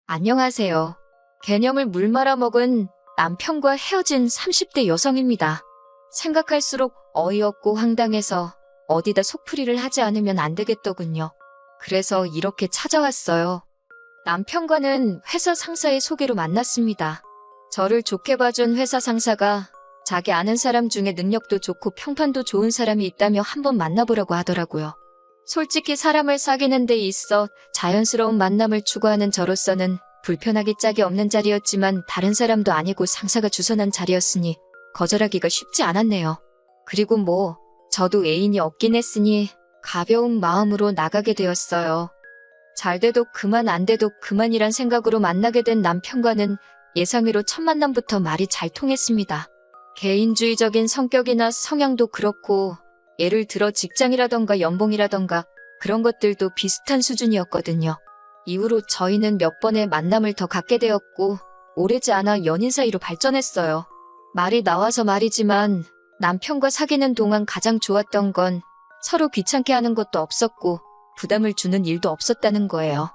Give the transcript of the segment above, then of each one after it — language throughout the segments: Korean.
안녕하세요. 개념을 물 말아먹은 남편과 헤어진 30대 여성입니다. 생각할수록 어이없고 황당해서 어디다 속풀이를 하지 않으면 안 되겠더군요. 그래서 이렇게 찾아왔어요. 남편과는 회사 상사의 소개로 만났습니다. 저를 좋게 봐준 회사 상사가 자기 아는 사람 중에 능력도 좋고 평판도 좋은 사람이 있다며 한번 만나보라고 하더라고요. 솔직히 사람을 사귀는 데 있어 자연스러운 만남을 추구하는 저로서는 불편하기 짝이 없는 자리였지만 다른 사람도 아니고 상사가 주선한 자리였으니 거절하기가 쉽지 않았네요. 그리고 저도 애인이 없긴 했으니 가벼운 마음으로 나가게 되었어요. 잘 돼도 그만 안 돼도 그만이란 생각으로 만나게 된 남편과는 예상외로 첫 만남부터 말이 잘 통했습니다. 개인주의적인 성격이나 성향도 그렇고 예를 들어 직장이라던가 연봉이라던가 그런 것들도 비슷한 수준이었거든요. 이후로 저희는 몇 번의 만남을 더 갖게 되었고 오래지 않아 연인 사이로 발전했어요. 말이 나와서 말이지만 남편과 사귀는 동안 가장 좋았던 건 서로 귀찮게 하는 것도 없었고 부담을 주는 일도 없었다는 거예요.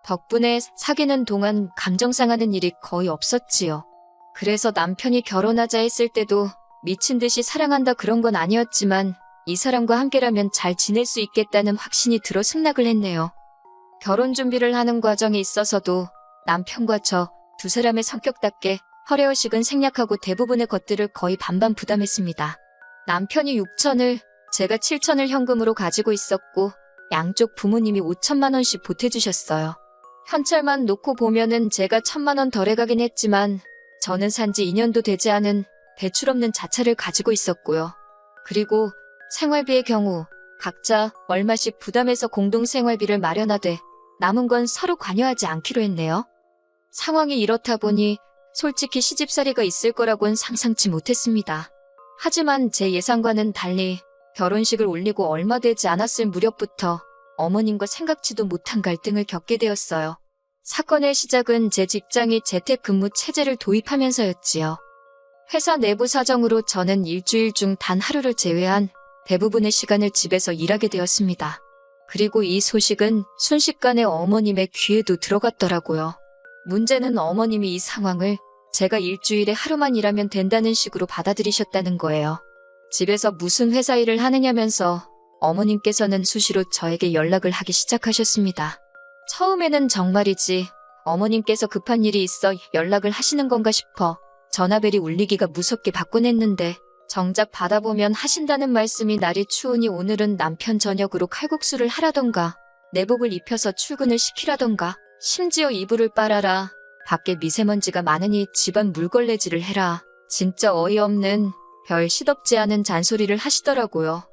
덕분에 사귀는 동안 감정 상하는 일이 거의 없었지요. 그래서 남편이 결혼하자 했을 때도 미친 듯이 사랑한다 그런 건 아니었지만 이 사람과 함께라면 잘 지낼 수 있겠다는 확신이 들어 승낙을 했네요. 결혼 준비를 하는 과정에 있어서도 남편과 저 두 사람의 성격답게 허례허식은 생략하고 대부분의 것들을 거의 반반 부담했습니다. 남편이 6천을, 제가 7천을 현금으로 가지고 있었고 양쪽 부모님이 5천만 원씩 보태주셨어요. 현찰만 놓고 보면은 제가 1,000만 원 덜해가긴 했지만 저는 산지 2년도 되지 않은 대출 없는 자차를 가지고 있었고요. 그리고 생활비의 경우 각자 얼마씩 부담해서 공동생활비를 마련하되 남은 건 서로 관여하지 않기로 했네요. 상황이 이렇다 보니 솔직히 시집살이가 있을 거라고는 상상치 못했습니다. 하지만 제 예상과는 달리 결혼식을 올리고 얼마 되지 않았을 무렵부터 어머님과 생각지도 못한 갈등을 겪게 되었어요. 사건의 시작은 제 직장이 재택근무 체제를 도입하면서였지요. 회사 내부 사정으로 저는 일주일 중 단 하루를 제외한 대부분의 시간을 집에서 일하게 되었습니다. 그리고 이 소식은 순식간에 어머님의 귀에도 들어갔더라고요. 문제는 어머님이 이 상황을 제가 일주일에 하루만 일하면 된다는 식으로 받아들이셨다는 거예요. 집에서 무슨 회사 일을 하느냐면서 어머님께서는 수시로 저에게 연락을 하기 시작하셨습니다. 처음에는 정말이지 어머님께서 급한 일이 있어 연락을 하시는 건가 싶어 전화벨이 울리기가 무섭게 받곤 했는데 정작 받아보면 하신다는 말씀이 날이 추우니 오늘은 남편 저녁으로 칼국수를 하라던가 내복을 입혀서 출근을 시키라던가 심지어 이불을 빨아라. 밖에 미세먼지가 많으니 집안 물걸레질을 해라. 진짜 어이없는 별 시덥지 않은 잔소리를 하시더라고요.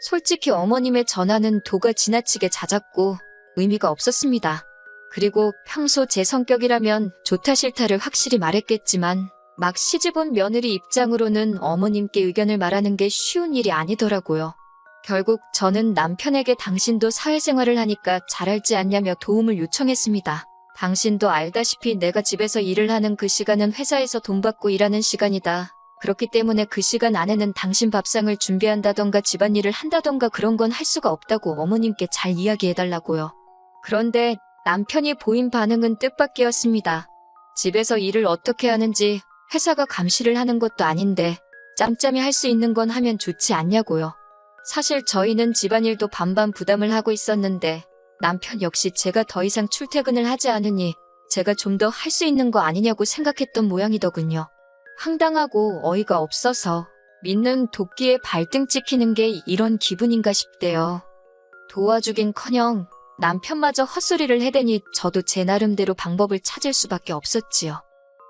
솔직히 어머님의 전화는 도가 지나치게 잦았고 의미가 없었습니다. 그리고 평소 제 성격이라면 좋다 싫다를 확실히 말했겠지만 막 시집온 며느리 입장으로는 어머님께 의견을 말하는 게 쉬운 일이 아니더라고요. 결국 저는 남편에게 당신도 사회생활을 하니까 잘 알지 않냐며 도움을 요청했습니다. 당신도 알다시피 내가 집에서 일을 하는 그 시간은 회사에서 돈 받고 일하는 시간이다. 그렇기 때문에 그 시간 안에는 당신 밥상을 준비한다던가 집안일을 한다던가 그런 건 할 수가 없다고 어머님께 잘 이야기해달라고요. 그런데 남편이 보인 반응은 뜻밖이었습니다. 집에서 일을 어떻게 하는지 회사가 감시를 하는 것도 아닌데 짬짬이 할 수 있는 건 하면 좋지 않냐고요. 사실 저희는 집안일도 반반 부담을 하고 있었는데 남편 역시 제가 더 이상 출퇴근을 하지 않으니 제가 좀 더 할 수 있는 거 아니냐고 생각했던 모양이더군요. 황당하고 어이가 없어서 믿는 도끼에 발등 찍히는 게 이런 기분인가 싶대요. 도와주긴커녕 남편마저 헛소리를 해대니 저도 제 나름대로 방법을 찾을 수밖에 없었지요.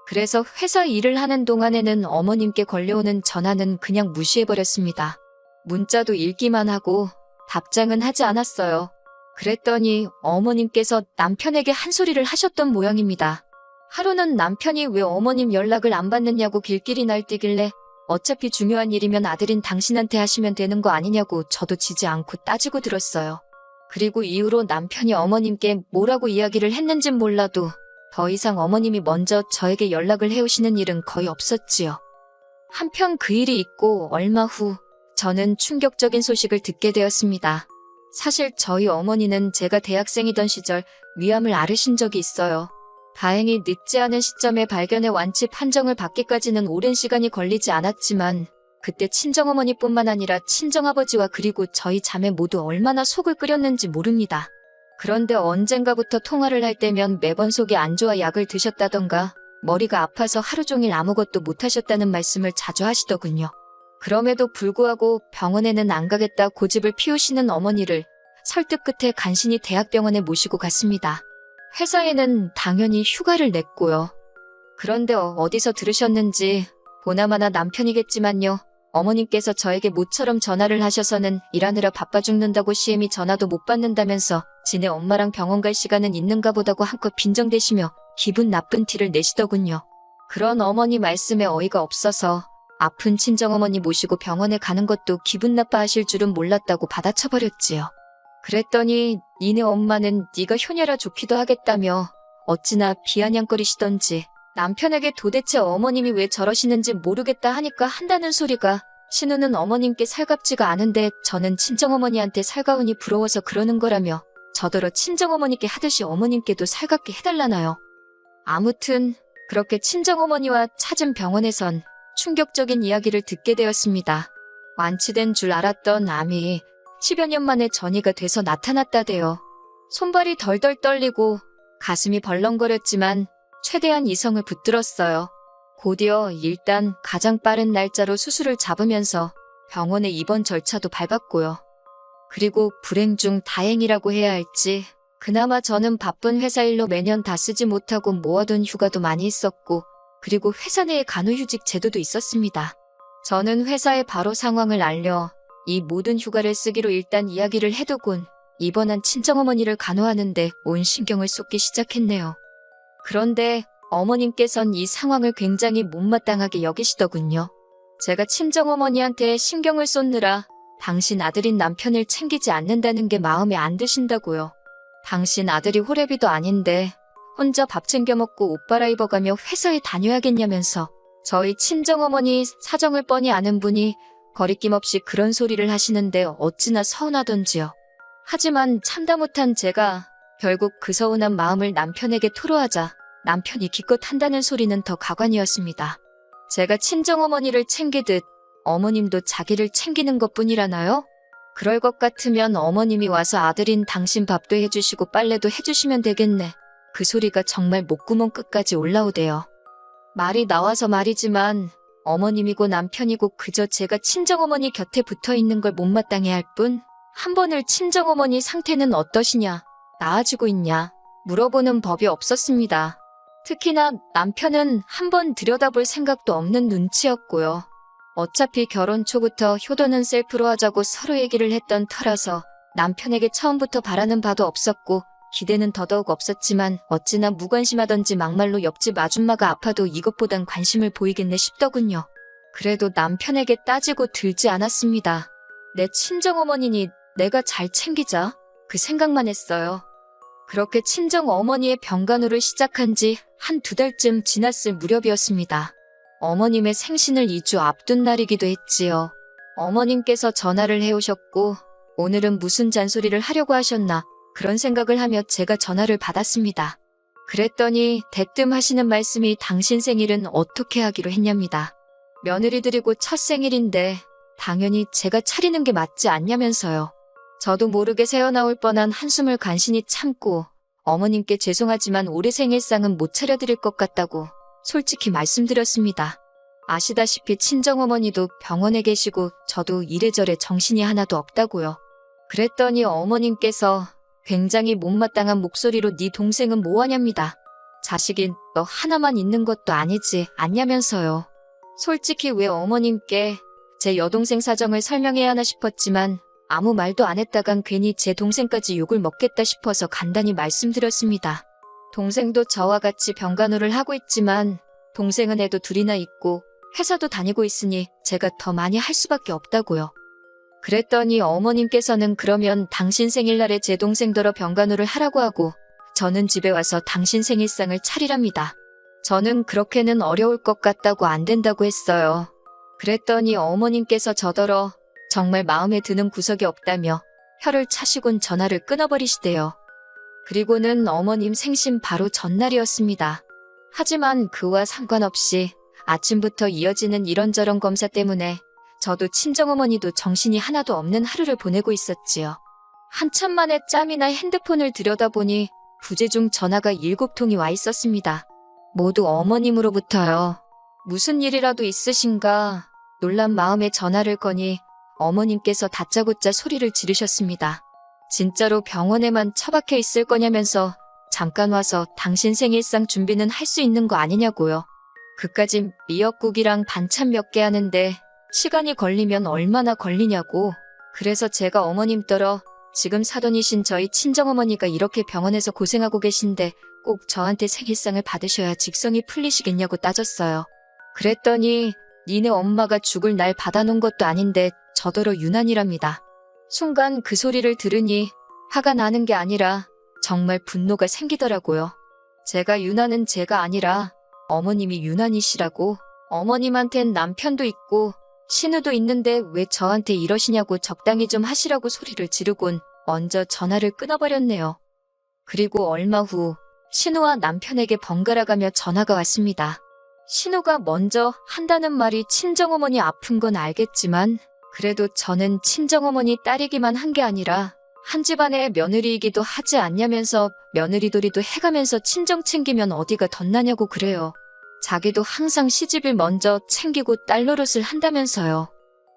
그래서 회사 일을 하는 동안에는 어머님께 걸려오는 전화는 그냥 무시해버렸습니다. 문자도 읽기만 하고 답장은 하지 않았어요. 그랬더니 어머님께서 남편에게 한 소리를 하셨던 모양입니다. 하루는 남편이 왜 어머님 연락을 안 받느냐고 길길이 날뛰길래 어차피 중요한 일이면 아들인 당신한테 하시면 되는 거 아니냐고 저도 지지 않고 따지고 들었어요. 그리고 이후로 남편이 어머님께 뭐라고 이야기를 했는진 몰라도 더 이상 어머님이 먼저 저에게 연락을 해오시는 일은 거의 없었지요. 한편 그 일이 있고 얼마 후 저는 충격적인 소식을 듣게 되었습니다. 사실 저희 어머니는 제가 대학생이던 시절 위암을 앓으신 적이 있어요. 다행히 늦지 않은 시점에 발견해 완치 판정을 받기까지는 오랜 시간이 걸리지 않았지만 그때 친정어머니뿐만 아니라 친정아버지와 그리고 저희 자매 모두 얼마나 속을 끓였는지 모릅니다. 그런데 언젠가부터 통화를 할 때면 매번 속이 안 좋아 약을 드셨다던가 머리가 아파서 하루 종일 아무것도 못하셨다는 말씀을 자주 하시더군요. 그럼에도 불구하고 병원에는 안 가겠다 고집을 피우시는 어머니를 설득 끝에 간신히 대학병원에 모시고 갔습니다. 회사에는 당연히 휴가를 냈고요. 그런데 어디서 들으셨는지 보나마나 남편이겠지만요. 어머님께서 저에게 모처럼 전화를 하셔서는 일하느라 바빠 죽는다고 시엠이 전화도 못 받는다면서 지네 엄마랑 병원 갈 시간은 있는가 보다고 한껏 빈정대시며 기분 나쁜 티를 내시더군요. 그런 어머니 말씀에 어이가 없어서 아픈 친정어머니 모시고 병원에 가는 것도 기분 나빠하실 줄은 몰랐다고 받아쳐버렸지요. 그랬더니 니네 엄마는 네가 효녀라 좋기도 하겠다며 어찌나 비아냥거리시던지 남편에게 도대체 어머님이 왜 저러시는지 모르겠다 하니까 한다는 소리가 신우는 어머님께 살갑지가 않은데 저는 친정어머니한테 살가우니 부러워서 그러는 거라며 저더러 친정어머니께 하듯이 어머님께도 살갑게 해달라나요. 아무튼 그렇게 친정어머니와 찾은 병원에선 충격적인 이야기를 듣게 되었습니다. 완치된 줄 알았던 암이 10여 년 만에 전이가 돼서 나타났다대요. 손발이 덜덜 떨리고 가슴이 벌렁거렸지만 최대한 이성을 붙들었어요. 곧이어 일단 가장 빠른 날짜로 수술을 잡으면서 병원에 입원 절차도 밟았고요. 그리고 불행 중 다행이라고 해야 할지 그나마 저는 바쁜 회사 일로 매년 다 쓰지 못하고 모아둔 휴가도 많이 있었고 그리고 회사 내에 간호휴직 제도도 있었습니다. 저는 회사에 바로 상황을 알려 이 모든 휴가를 쓰기로 일단 이야기를 해두곤 입원한 친정어머니를 간호하는데 온 신경을 쏟기 시작했네요. 그런데 어머님께선 이 상황을 굉장히 못마땅하게 여기시더군요. 제가 친정어머니한테 신경을 쏟느라 당신 아들인 남편을 챙기지 않는다는 게 마음에 안 드신다고요. 당신 아들이 호래비도 아닌데 혼자 밥 챙겨 먹고 옷 갈아입어가며 회사에 다녀야겠냐면서 저희 친정어머니 사정을 뻔히 아는 분이 거리낌 없이 그런 소리를 하시는데 어찌나 서운하던지요. 하지만 참다 못한 제가 결국 그 서운한 마음을 남편에게 토로하자 남편이 기껏 한다는 소리는 더 가관이었습니다. 제가 친정어머니를 챙기듯 어머님도 자기를 챙기는 것뿐이라나요? 그럴 것 같으면 어머님이 와서 아들인 당신 밥도 해주시고 빨래도 해주시면 되겠네. 그 소리가 정말 목구멍 끝까지 올라오대요. 말이 나와서 말이지만 어머님이고 남편이고 그저 제가 친정어머니 곁에 붙어있는 걸 못마땅해 할 뿐 한 번을 친정어머니 상태는 어떠시냐, 나아지고 있냐 물어보는 법이 없었습니다. 특히나 남편은 한 번 들여다볼 생각도 없는 눈치였고요. 어차피 결혼 초부터 효도는 셀프로 하자고 서로 얘기를 했던 터라서 남편에게 처음부터 바라는 바도 없었고 기대는 더더욱 없었지만 어찌나 무관심하던지 막말로 옆집 아줌마가 아파도 이것보단 관심을 보이겠네 싶더군요. 그래도 남편에게 따지고 들지 않았습니다. 내 친정어머니니 내가 잘 챙기자 그 생각만 했어요. 그렇게 친정어머니의 병간호를 시작한 지 한 2달쯤 지났을 무렵이었습니다. 어머님의 생신을 2주 앞둔 날이기도 했지요. 어머님께서 전화를 해오셨고 오늘은 무슨 잔소리를 하려고 하셨나 그런 생각을 하며 제가 전화를 받았습니다. 그랬더니 대뜸 하시는 말씀이 당신 생일은 어떻게 하기로 했냐입니다. 며느리들이고 첫 생일인데 당연히 제가 차리는 게 맞지 않냐면서요. 저도 모르게 새어나올 뻔한 한숨을 간신히 참고 어머님께 죄송하지만 올해 생일상은 못 차려드릴 것 같다고 솔직히 말씀드렸습니다. 아시다시피 친정어머니도 병원에 계시고 저도 이래저래 정신이 하나도 없다고요. 그랬더니 어머님께서 굉장히 못마땅한 목소리로 네 동생은 뭐하냐입니다. 자식이 너 하나만 있는 것도 아니지 않냐면서요. 솔직히 왜 어머님께 제 여동생 사정을 설명해야 하나 싶었지만 아무 말도 안 했다간 괜히 제 동생까지 욕을 먹겠다 싶어서 간단히 말씀드렸습니다. 동생도 저와 같이 병간호를 하고 있지만 동생은 애도 둘이나 있고 회사도 다니고 있으니 제가 더 많이 할 수밖에 없다고요. 그랬더니 어머님께서는 그러면 당신 생일날에 제 동생더러 병간호를 하라고 하고 저는 집에 와서 당신 생일상을 차리랍니다. 저는 그렇게는 어려울 것 같다고 안 된다고 했어요. 그랬더니 어머님께서 저더러 정말 마음에 드는 구석이 없다며 혀를 차시곤 전화를 끊어버리시대요. 그리고는 어머님 생신 바로 전날이었습니다. 하지만 그와 상관없이 아침부터 이어지는 이런저런 검사 때문에 저도 친정어머니도 정신이 하나도 없는 하루를 보내고 있었지요. 한참 만에 짬이나 핸드폰을 들여다보니 부재중 전화가 7통이 와 있었습니다. 모두 어머님으로부터요. 무슨 일이라도 있으신가 놀란 마음에 전화를 거니 어머님께서 다짜고짜 소리를 지르셨습니다. 진짜로 병원에만 처박혀 있을 거냐면서 잠깐 와서 당신 생일상 준비는 할 수 있는 거 아니냐고요. 그까짓 미역국이랑 반찬 몇 개 하는데 시간이 걸리면 얼마나 걸리냐고. 그래서 제가 어머님 떨어 지금 사돈이신 저희 친정어머니가 이렇게 병원에서 고생하고 계신데 꼭 저한테 생일상을 받으셔야 직성이 풀리시겠냐고 따졌어요. 그랬더니 니네 엄마가 죽을 날 받아놓은 것도 아닌데 저더러 유난이랍니다. 순간 그 소리를 들으니 화가 나는 게 아니라 정말 분노가 생기더라고요. 제가 유난은 제가 아니라 어머님이 유난이시라고. 어머님한텐 남편도 있고 신우도 있는데 왜 저한테 이러시냐고 적당히 좀 하시라고 소리를 지르곤 먼저 전화를 끊어버렸네요. 그리고 얼마 후 신우와 남편에게 번갈아가며 전화가 왔습니다. 신우가 먼저 한다는 말이 친정어머니 아픈 건 알겠지만 그래도 저는 친정어머니 딸이기만 한 게 아니라 한 집안의 며느리이기도 하지 않냐면서 며느리돌이도 해가면서 친정 챙기면 어디가 덧나냐고 그래요. 자기도 항상 시집을 먼저 챙기고 딸 노릇을 한다면서요.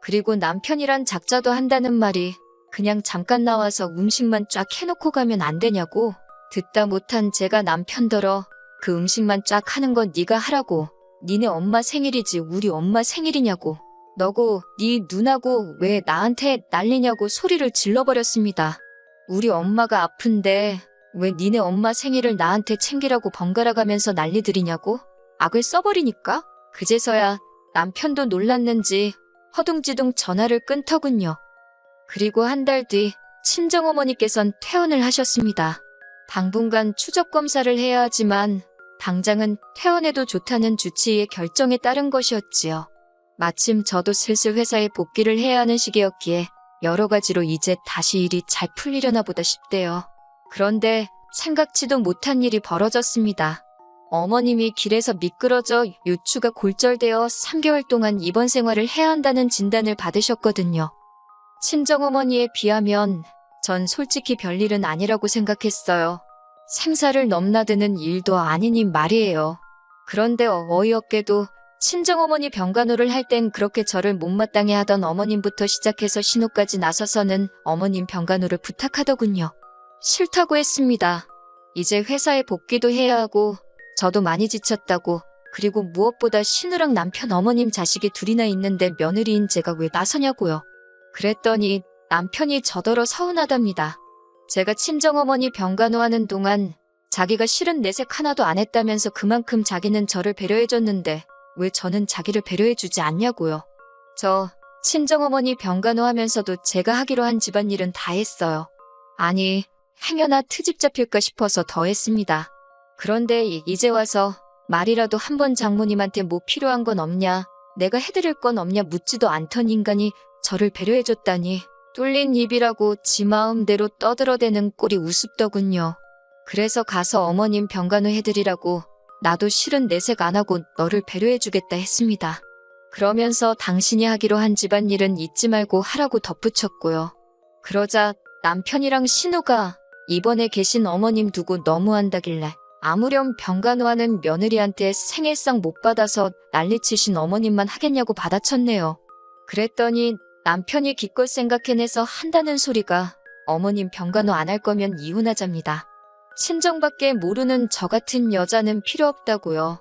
그리고 남편이란 작자도 한다는 말이 그냥 잠깐 나와서 음식만 쫙 해놓고 가면 안 되냐고. 듣다 못한 제가 남편더러 그 음식만 쫙 하는 건 네가 하라고. 니네 엄마 생일이지 우리 엄마 생일이냐고. 너고 네 누나고 왜 나한테 난리냐고 소리를 질러버렸습니다. 우리 엄마가 아픈데 왜 니네 엄마 생일을 나한테 챙기라고 번갈아가면서 난리들이냐고. 악을 써버리니까 그제서야 남편도 놀랐는지 허둥지둥 전화를 끊더군요. 그리고 한 달 뒤 친정어머니께선 퇴원을 하셨습니다. 당분간 추적검사를 해야 하지만 당장은 퇴원해도 좋다는 주치의의 결정에 따른 것이었지요. 마침 저도 슬슬 회사에 복귀를 해야 하는 시기였기에 여러 가지로 이제 다시 일이 잘 풀리려나 보다 싶대요. 그런데 생각지도 못한 일이 벌어졌습니다. 어머님이 길에서 미끄러져 요추가 골절되어 3개월 동안 입원 생활을 해야 한다는 진단을 받으셨거든요. 친정어머니에 비하면 전 솔직히 별일은 아니라고 생각했어요. 생사를 넘나드는 일도 아니니 말이에요. 그런데 어이없게도 친정어머니 병간호를 할 땐 그렇게 저를 못마땅해 하던 어머님부터 시작해서 신우까지 나서서는 어머님 병간호를 부탁하더군요. 싫다고 했습니다. 이제 회사에 복귀도 해야 하고 저도 많이 지쳤다고. 그리고 무엇보다 신우랑 남편 어머님 자식이 둘이나 있는데 며느리인 제가 왜 나서냐고요. 그랬더니 남편이 저더러 서운하답니다. 제가 친정어머니 병간호하는 동안 자기가 싫은 내색 하나도 안 했다면서 그만큼 자기는 저를 배려해줬는데 왜 저는 자기를 배려해주지 않냐고요. 저 친정어머니 병간호하면서도 제가 하기로 한 집안일은 다 했어요. 아니 행여나 트집 잡힐까 싶어서 더 했습니다. 그런데 이제 와서 말이라도 한번 장모님한테 뭐 필요한 건 없냐, 내가 해드릴 건 없냐 묻지도 않던 인간이 저를 배려해줬다니 뚫린 입이라고 지 마음대로 떠들어대는 꼴이 우습더군요. 그래서 가서 어머님 병간호 해드리라고 나도 싫은 내색 안 하고 너를 배려해주겠다 했습니다. 그러면서 당신이 하기로 한 집안일은 잊지 말고 하라고 덧붙였고요. 그러자 남편이랑 신우가 입원해 계신 어머님 두고 너무한다길래 아무렴 병간호하는 며느리한테 생일상 못 받아서 난리치신 어머님만 하겠냐고 받아쳤네요. 그랬더니 남편이 기껏 생각해내서 한다는 소리가 어머님 병간호 안 할 거면 이혼하자입니다. 친정밖에 모르는 저 같은 여자는 필요 없다고요.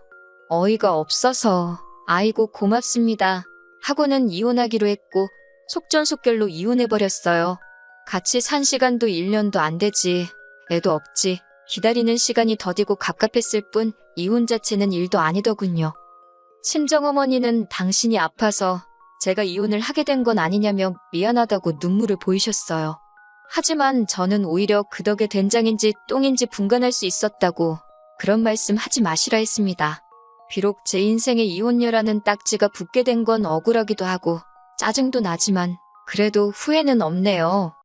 어이가 없어서 아이고 고맙습니다 하고는 이혼하기로 했고 속전속결로 이혼해버렸어요. 같이 산 시간도 1년도 안 되지. 애도 없지. 기다리는 시간이 더디고 갑갑했을 뿐 이혼 자체는 일도 아니더군요. 친정어머니는 당신이 아파서 제가 이혼을 하게 된 건 아니냐며 미안하다고 눈물을 보이셨어요. 하지만 저는 오히려 그 덕에 된장인지 똥인지 분간할 수 있었다고 그런 말씀 하지 마시라 했습니다. 비록 제 인생에 이혼녀라는 딱지가 붙게 된 건 억울하기도 하고 짜증도 나지만 그래도 후회는 없네요.